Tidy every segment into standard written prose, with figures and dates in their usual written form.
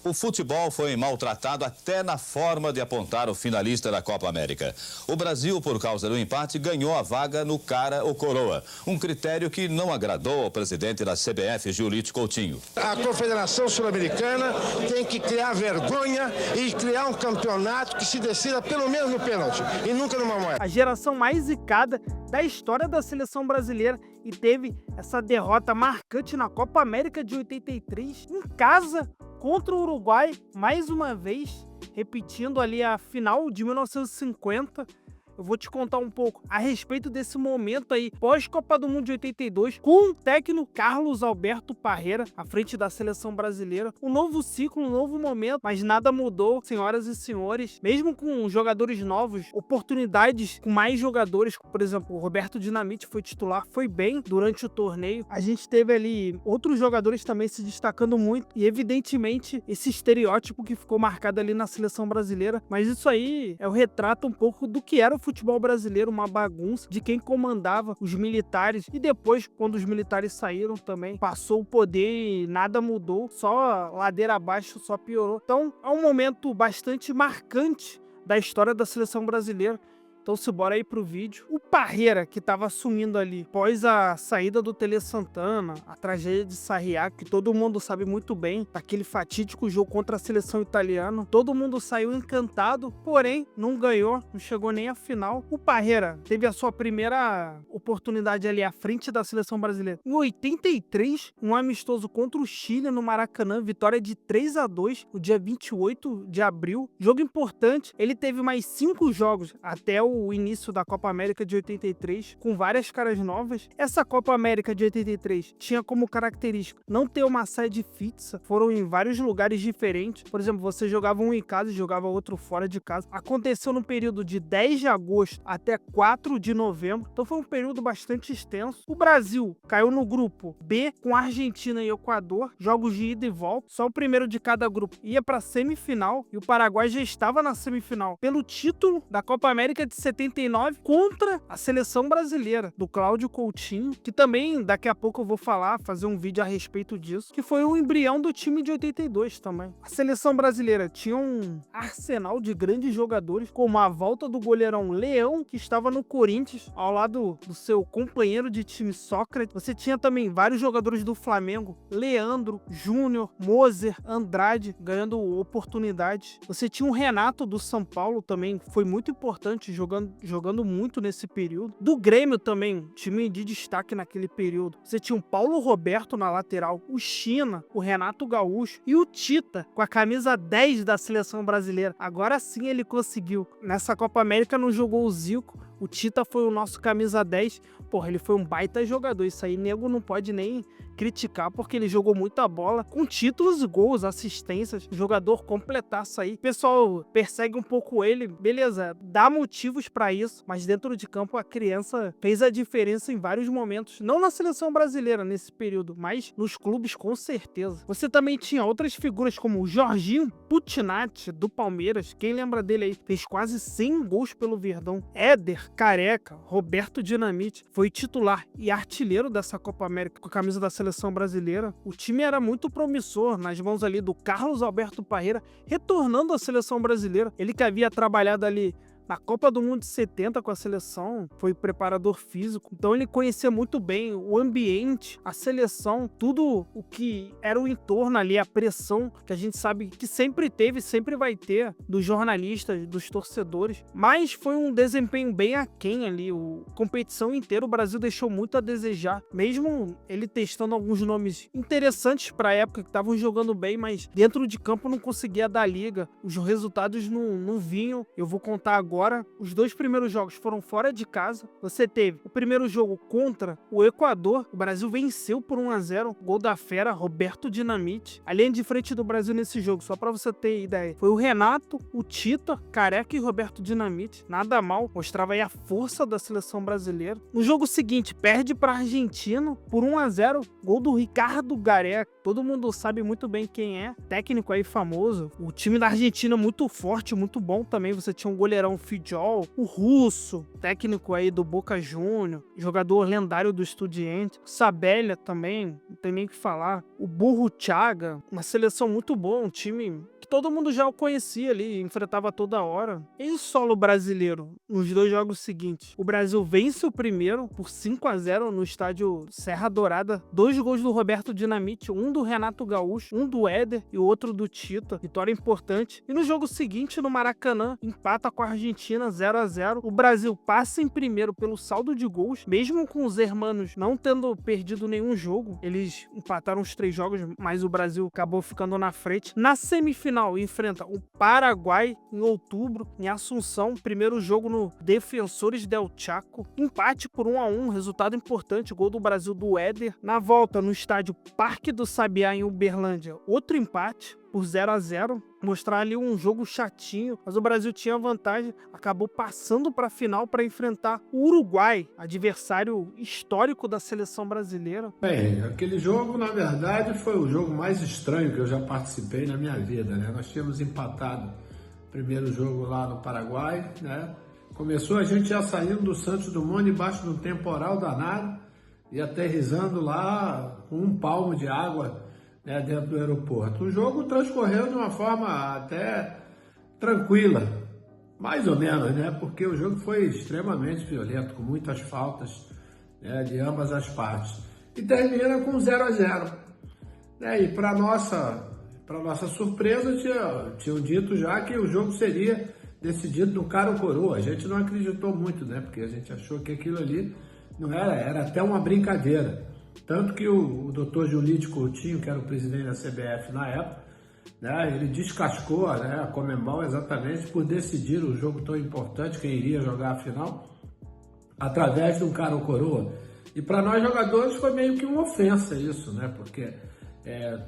O futebol foi maltratado até na forma de apontar o finalista da Copa América. O Brasil, por causa do empate, ganhou a vaga no cara ou coroa. Um critério que não agradou ao presidente da CBF, Julito Coutinho. A Confederação Sul-Americana tem que criar vergonha e criar um campeonato que se decida pelo menos no pênalti e nunca numa moeda. A geração mais zicada da história da seleção brasileira e teve essa derrota marcante na Copa América de 83 em casa contra o Uruguai, mais uma vez, repetindo ali a final de 1950. Eu vou te contar um pouco a respeito desse momento aí, pós-Copa do Mundo de 82, com o técnico Carlos Alberto Parreira à frente da seleção brasileira. Um novo ciclo, um novo momento, mas nada mudou, senhoras e senhores. Mesmo com jogadores novos, oportunidades com mais jogadores, por exemplo, o Roberto Dinamite foi titular, foi bem durante o torneio. A gente teve ali outros jogadores também se destacando muito e, evidentemente, esse estereótipo que ficou marcado ali na seleção brasileira. Mas isso aí é o retrato um pouco do que era o futebol brasileiro, uma bagunça de quem comandava os militares, e depois, quando os militares saíram também, passou o poder e nada mudou, só ladeira abaixo, só piorou. Então é um momento bastante marcante da história da seleção brasileira. Então se bora aí pro vídeo. O Parreira, que estava assumindo ali após a saída do Tele Santana, a tragédia de Sarriá, que todo mundo sabe muito bem, daquele fatídico jogo contra a seleção italiana. Todo mundo saiu encantado, porém não ganhou, não chegou nem à final. O Parreira teve a sua primeira oportunidade ali à frente da seleção brasileira em 83, um amistoso contra o Chile no Maracanã, vitória de 3-2, no dia 28 de abril. Jogo importante, ele teve mais 5 jogos até o início da Copa América de 83, com várias caras novas. Essa Copa América de 83 tinha como característica não ter uma sede fixa, foram em vários lugares diferentes. Por exemplo, você jogava um em casa e jogava outro fora de casa. Aconteceu no período de 10 de agosto até 4 de novembro, então foi um período bastante extenso. O Brasil caiu no grupo B com Argentina e Equador, jogos de ida e volta, só o primeiro de cada grupo ia para a semifinal, e o Paraguai já estava na semifinal pelo título da Copa América de 79 contra a seleção brasileira do Cláudio Coutinho, que também daqui a pouco eu vou fazer um vídeo a respeito disso, que foi o embrião do time de 82 também. A seleção brasileira tinha um arsenal de grandes jogadores, como a volta do goleirão Leão, que estava no Corinthians, ao lado do seu companheiro de time Sócrates. Você tinha também vários jogadores do Flamengo, Leandro, Júnior, Moser, Andrade, ganhando oportunidades. Você tinha o Renato do São Paulo também, foi muito importante, jogando muito nesse período. Do Grêmio também, time de destaque naquele período. Você tinha o Paulo Roberto na lateral, o China, o Renato Gaúcho e o Tita, com a camisa 10 da seleção brasileira. Agora sim ele conseguiu. Nessa Copa América não jogou o Zico, o Tita foi o nosso camisa 10. Porra, ele foi um baita jogador. Isso aí nego não pode nem criticar, porque ele jogou muita bola, com títulos, gols, assistências, jogador completaço aí. O pessoal persegue um pouco ele, beleza, dá motivos pra isso, mas dentro de campo a criança fez a diferença em vários momentos, não na seleção brasileira nesse período, mas nos clubes com certeza. Você também tinha outras figuras como o Jorginho Putinati do Palmeiras, quem lembra dele aí, fez quase 100 gols pelo Verdão. Éder, Careca, Roberto Dinamite, foi titular e artilheiro dessa Copa América com a camisa da seleção brasileira. O time era muito promissor nas mãos ali do Carlos Alberto Parreira, retornando à seleção brasileira. Ele que havia trabalhado ali na Copa do Mundo de 70 com a seleção, foi preparador físico, então ele conhecia muito bem o ambiente, a seleção, tudo o que era o entorno ali, a pressão que a gente sabe que sempre teve, sempre vai ter, dos jornalistas, dos torcedores, mas foi um desempenho bem aquém ali, a competição inteira o Brasil deixou muito a desejar, mesmo ele testando alguns nomes interessantes para a época, que estavam jogando bem, mas dentro de campo não conseguia dar liga, os resultados não vinham. Eu vou contar agora. Os 2 primeiros jogos foram fora de casa. Você teve o primeiro jogo contra o Equador. O Brasil venceu por 1-0. Gol da fera, Roberto Dinamite. A linha de frente do Brasil nesse jogo, só pra você ter ideia, foi o Renato, o Tita, Careca e Roberto Dinamite. Nada mal. Mostrava aí a força da seleção brasileira. No jogo seguinte, perde pra Argentina por 1-0. Gol do Ricardo Gareca. Todo mundo sabe muito bem quem é. Técnico aí famoso. O time da Argentina muito forte, muito bom também. Você tinha um goleirão Fidiol, o Russo, técnico aí do Boca Júnior, jogador lendário do Estudiantes, Sabella também, não tem nem o que falar, o Burro Thiaga, uma seleção muito boa, um time que todo mundo já o conhecia ali, enfrentava toda hora. Em solo brasileiro, nos 2 jogos seguintes, o Brasil vence o primeiro por 5-0 no estádio Serra Dourada, 2 gols do Roberto Dinamite, um do Renato Gaúcho, um do Éder e o outro do Tita, vitória importante. E no jogo seguinte, no Maracanã, empata com a Argentina 0-0, o Brasil passa em primeiro pelo saldo de gols, mesmo com os hermanos não tendo perdido nenhum jogo, eles empataram os 3 jogos, mas o Brasil acabou ficando na frente. Na semifinal, enfrenta o Paraguai em outubro, em Assunção, primeiro jogo no Defensores del Chaco, empate por 1-1, resultado importante, gol do Brasil do Éder. Na volta, no estádio Parque do Sabiá, em Uberlândia, outro empate por 0-0, mostrar ali um jogo chatinho, mas o Brasil tinha vantagem, acabou passando para a final para enfrentar o Uruguai, adversário histórico da seleção brasileira. Bem, aquele jogo, na verdade, foi o jogo mais estranho que eu já participei na minha vida, né? Nós tínhamos empatado o primeiro jogo lá no Paraguai, né? Começou a gente já saindo do Santos Dumont debaixo de um temporal danado e aterrissando lá com um palmo de água, né, dentro do aeroporto. O jogo transcorreu de uma forma até tranquila, mais ou menos, né, porque o jogo foi extremamente violento, com muitas faltas, né, de ambas as partes. E termina com 0-0. Né, e para nossa surpresa, tinham dito já que o jogo seria decidido no cara ou coroa. A gente não acreditou muito, né, porque a gente achou que aquilo ali não era até uma brincadeira. Tanto que o Dr. Julito Coutinho, que era o presidente da CBF na época, né, ele descascou, né, a Conmebol exatamente por decidir o jogo tão importante, quem iria jogar a final, através de um cara ou coroa. E para nós jogadores foi meio que uma ofensa isso, né, porque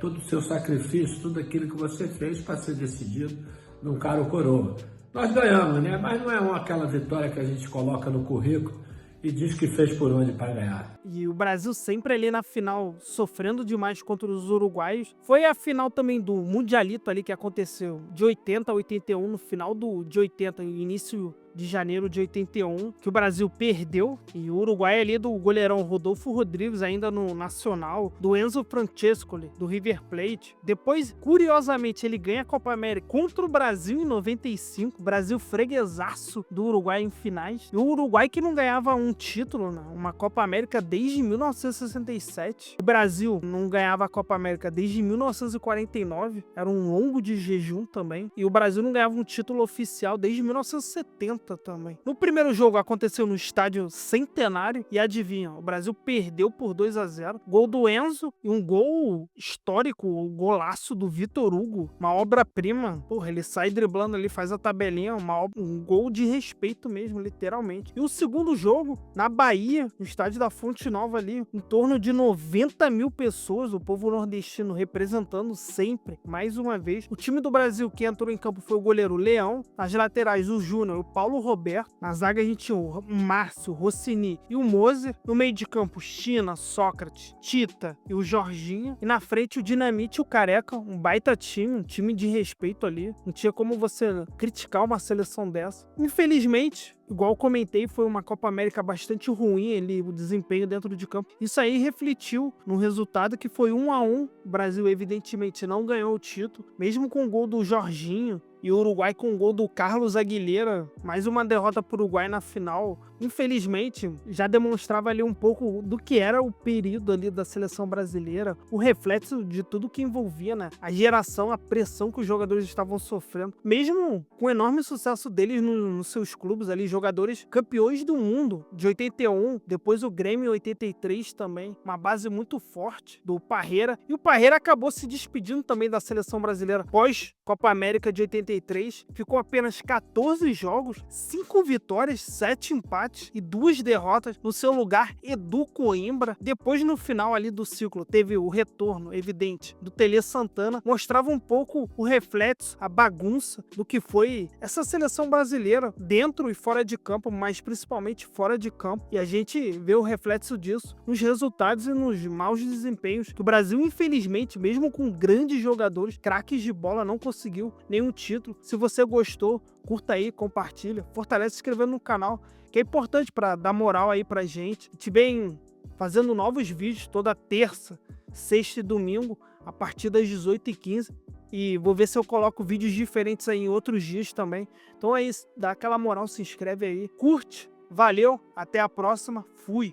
todo o seu sacrifício, tudo aquilo que você fez para ser decidido num cara ou coroa. Nós ganhamos, né, mas não é aquela vitória que a gente coloca no currículo e diz que fez por onde para ganhar. E o Brasil sempre ali na final, sofrendo demais contra os uruguaios. Foi a final também do Mundialito ali que aconteceu de 80 a 81, no final de 80 e início de janeiro de 81, que o Brasil perdeu, e o Uruguai ali do goleirão Rodolfo Rodrigues, ainda no Nacional, do Enzo Francescoli, do River Plate. Depois, curiosamente, ele ganha a Copa América contra o Brasil em 95, Brasil freguesaço do Uruguai em finais, e o Uruguai que não ganhava um título, né? Uma Copa América desde 1967. O Brasil não ganhava a Copa América desde 1949, era um longo de jejum também, e o Brasil não ganhava um título oficial desde 1970 também. No primeiro jogo aconteceu no estádio Centenário e adivinha, o Brasil perdeu por 2-0. Gol do Enzo e um gol histórico, o golaço do Vitor Hugo, uma obra-prima. Porra, ele sai driblando ali, faz a tabelinha, um gol de respeito mesmo, literalmente. E o segundo jogo, na Bahia, no estádio da Fonte Nova ali, em torno de 90 mil pessoas, o povo nordestino representando sempre, mais uma vez. O time do Brasil que entrou em campo foi o goleiro Leão, nas laterais o Júnior, o Paulo Roberto, na zaga a gente tinha o Márcio, Rossini e o Moser, no meio de campo China, Sócrates, Tita e o Jorginho, e na frente o Dinamite e o Careca, um baita time, um time de respeito ali, não tinha como você criticar uma seleção dessa. Infelizmente, igual eu comentei, foi uma Copa América bastante ruim o desempenho dentro de campo. Isso aí refletiu no resultado que foi 1-1. O Brasil evidentemente não ganhou o título, mesmo com o gol do Jorginho, e o Uruguai com o gol do Carlos Aguilera. Mais uma derrota para o Uruguai na final. Infelizmente, já demonstrava ali um pouco do que era o período ali da seleção brasileira, o reflexo de tudo que envolvia, né? A geração, a pressão que os jogadores estavam sofrendo, mesmo com o enorme sucesso deles nos seus clubes ali, jogadores campeões do mundo de 81, depois o Grêmio em 83 também, uma base muito forte do Parreira, e o Parreira acabou se despedindo também da seleção brasileira pós Copa América de 83, ficou apenas 14 jogos, 5 vitórias, 7 empates e 2 derrotas. No seu lugar, Edu Coimbra. Depois, no final ali do ciclo, teve o retorno evidente do Tele Santana, mostrava um pouco o reflexo, a bagunça do que foi essa seleção brasileira dentro e fora fora de campo, mas principalmente fora de campo. E a gente vê o reflexo disso nos resultados e nos maus desempenhos que o Brasil, infelizmente, mesmo com grandes jogadores, craques de bola, não conseguiu nenhum título. Se você gostou, curta aí, compartilha, fortalece se inscrevendo no canal, que é importante para dar moral aí pra gente. A gente vem fazendo novos vídeos toda terça, sexta e domingo, a partir das 18h15. E vou ver se eu coloco vídeos diferentes aí em outros dias também. Então é isso, dá aquela moral, se inscreve aí, curte, valeu, até a próxima, fui!